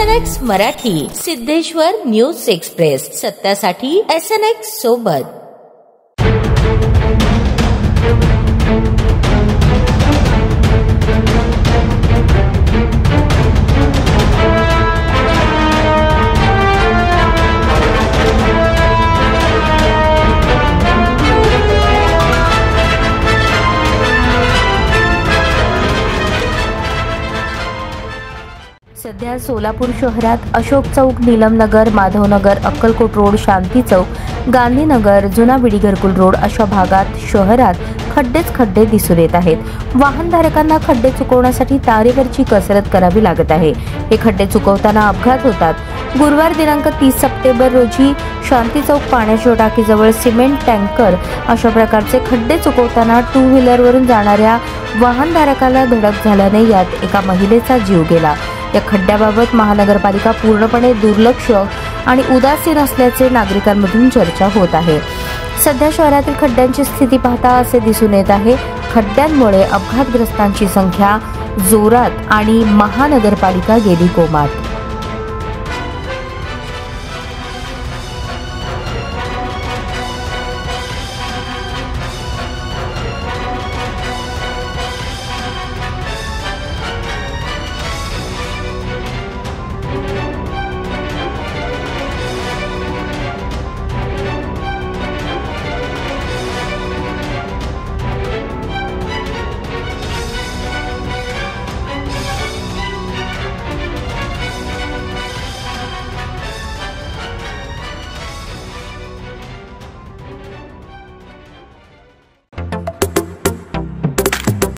SNX Marathi, Siddheshwar news express, सत्यासाठी SNX सोबत। सध्या सोलापूर शहरात अशोक चौक, नीलमनगर, माधवनगर, अक्कलकोट रोड, शांती चौक, गांधीनगर, जुना बिडी घरकुल रोड अशा भागात शहरात खड्डेच खड्डे दिसून येत आहेत। वाहनधारकांना खड्डे चुकवण्यासाठी तारेवरची कसरत करावी लागत आहे। हे खड्डे चुकवताना अपघात होतात। गुरुवार दिनांक 30 सप्टेंबर रोजी शांती चौक पाण्याच्या टाकीजवळ सिमेंट टँकर अशा प्रकारचे खड्डे चुकवताना टू व्हीलरवरून जाणाऱ्या वाहनधारकाला धडक झाल्याने यात एका महिलेचा जीव गेला। या खड्ड्याबाबत महानगरपालिका पूर्णपणे दुर्लक्ष आणि उदासीन असल्याचे नागरिकांमधून चर्चा होत आहे। सध्या शहरातील खड्ड्यांची स्थिती पाहता असे दिसून येत आहे, खड्ड्यांमुळे अपघातग्रस्तांची संख्या जोरात आणि महानगरपालिका गेली कोमात।